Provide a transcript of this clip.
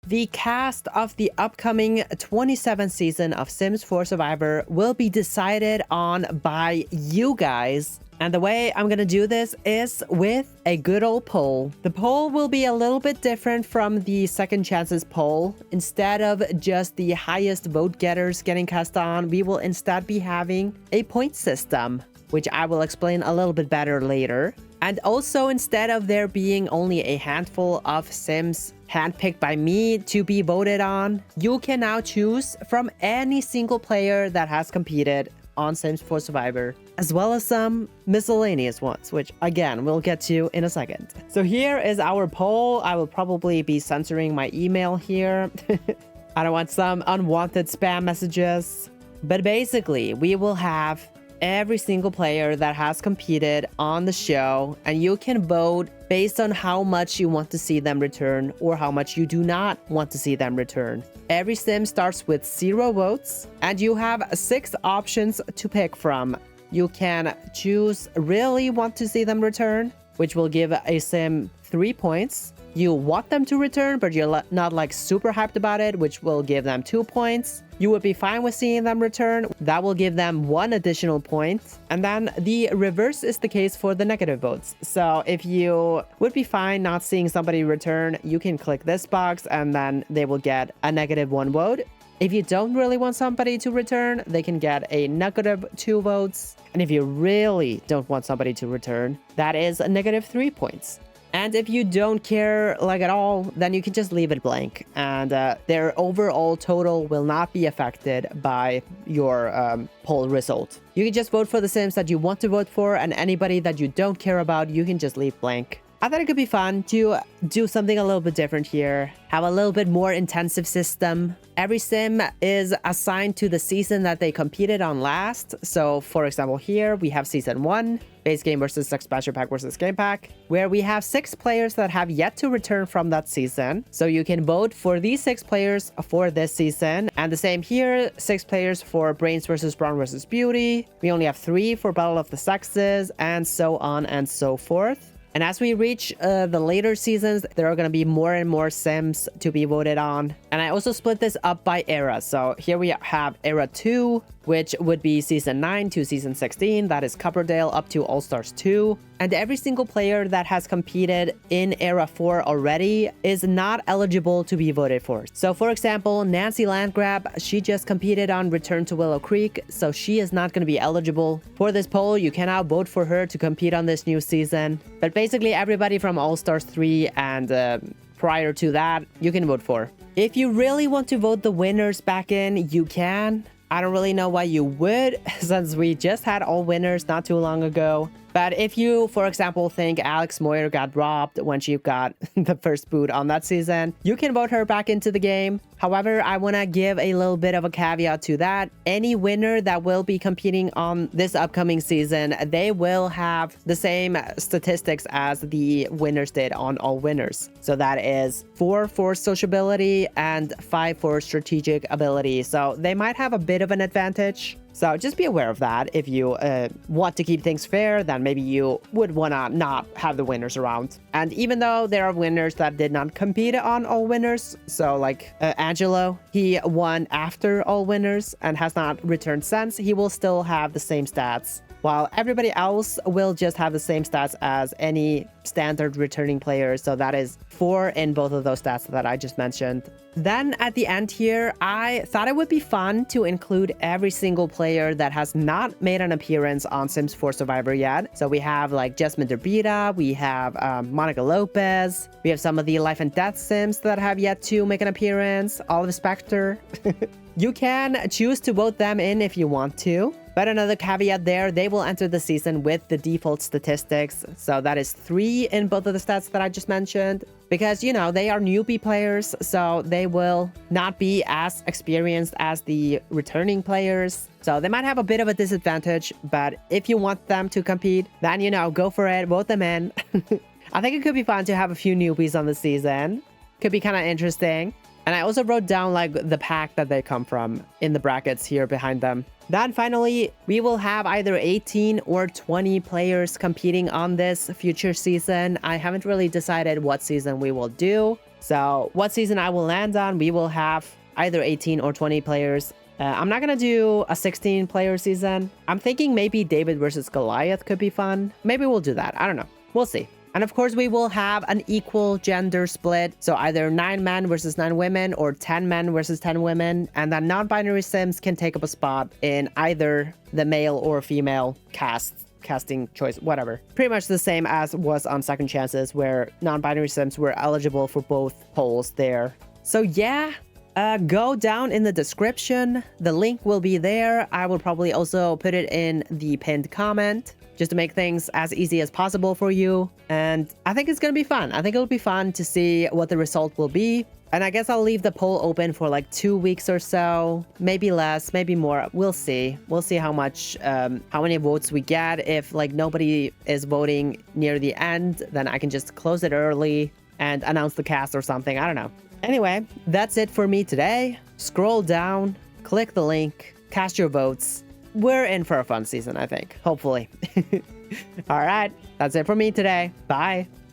The cast of the upcoming 27th season of Sims 4 Survivor will be decided on by you guys. And the way I'm gonna do this is with a good old poll. The poll will be a little bit different from the Second Chances poll. Instead of just the highest vote getters getting cast on, we will instead be having a point system, which I will explain a little bit better later. And also, instead of there being only a handful of Sims handpicked by me to be voted on, you can now choose from any single player that has competed on Sims 4 Survivor, as well as some miscellaneous ones, which again, we'll get to in a second. So here is our poll. I will probably be censoring my email here. I don't want some unwanted spam messages. But basically, we will have every single player that has competed on the show, and you can vote based on how much you want to see them return or how much you do not want to see them return. Every sim starts with 0 votes, and you have 6 options to pick from. You can choose really want to see them return, which will give a sim 3 points. You want them to return, but you're not like super hyped about it, which will give them 2 points. You would be fine with seeing them return. That will give them 1 additional point. And then the reverse is the case for the negative votes. So if you would be fine not seeing somebody return, you can click this box and then they will get a -1 vote. If you don't really want somebody to return, they can get a -2 votes. And if you really don't want somebody to return, that is a -3 points. And if you don't care like at all, then you can just leave it blank, and their overall total will not be affected by your poll result. You can just vote for the Sims that you want to vote for, and anybody that you don't care about, you can just leave blank. I thought it could be fun to do something a little bit different here, have a little bit more intensive system. Every sim is assigned to the season that they competed on last. So for example, here we have season 1, base game versus expansion pack versus game pack, where we have 6 players that have yet to return from that season. So you can vote for these 6 players for this season. And the same here, 6 players for Brains versus Brawn versus Beauty. We only have 3 for Battle of the Sexes, and so on and so forth. And as we reach the later seasons, there are going to be more and more Sims to be voted on. And I also split this up by era. So here we have era 2, which would be season 9 to season 16. That is Copperdale up to All Stars 2. And every single player that has competed in era 4 already is not eligible to be voted for. So for example, Nancy Landgrab, she just competed on Return to Willow Creek, so she is not going to be eligible for this poll. You cannot vote for her to compete on this new season. But basically everybody from All Stars 3 and prior to that, you can vote for. If you really want to vote the winners back in, you can. I don't really know why you would, since we just had all winners not too long ago. But if you, for example, think Alex Moyer got robbed when she got the first boot on that season, you can vote her back into the game. However, I want to give a little bit of a caveat to that. Any winner that will be competing on this upcoming season, they will have the same statistics as the winners did on All Winners. So that is 4 for sociability and 5 for strategic ability. So they might have a bit of an advantage. So just be aware of that. If you want to keep things fair, then maybe you would want to not have the winners around. And even though there are winners that did not compete on All Winners, so like Angelo, he won after All Winners and has not returned since, he will still have the same stats, while everybody else will just have the same stats as any standard returning player. So that is 4 in both of those stats that I just mentioned. Then at the end here, I thought it would be fun to include every single player that has not made an appearance on Sims 4 Survivor yet. So we have like Jasmine Derbita, we have Monica Lopez, we have some of the life and death Sims that have yet to make an appearance, Olive Spectre. You can choose to vote them in if you want to. But another caveat there, they will enter the season with the default statistics. So that is 3 in both of the stats that I just mentioned. Because, you know, they are newbie players, so they will not be as experienced as the returning players. So they might have a bit of a disadvantage, but if you want them to compete, then, you know, go for it, vote them in. I think it could be fun to have a few newbies on the season. Could be kind of interesting. And I also wrote down like the pack that they come from in the brackets here behind them. Then finally, we will have either 18 or 20 players competing on this future season. I haven't really decided what season we will do. So what season I will land on, we will have either 18 or 20 players. I'm not gonna do a 16 player season. I'm thinking maybe David versus Goliath could be fun. Maybe we'll do that. I don't know. We'll see. And of course, we will have an equal gender split. So either 9 men versus 9 women or 10 men versus 10 women. And then non-binary sims can take up a spot in either the male or female casting choice, whatever. Pretty much the same as was on Second Chances, where non-binary sims were eligible for both polls there. So yeah, go down in the description. The link will be there. I will probably also put it in the pinned comment, just to make things as easy as possible for you. And I think it's gonna be fun. I think it'll be fun to see what the result will be. And I guess I'll leave the poll open for like 2 weeks or so, maybe less, maybe more. We'll see. We'll see how much, how many votes we get. If like nobody is voting near the end, then I can just close it early and announce the cast or something. I don't know. Anyway, that's it for me today. Scroll down, click the link, cast your votes. We're in for a fun season, I think. Hopefully. All right. That's it for me today. Bye.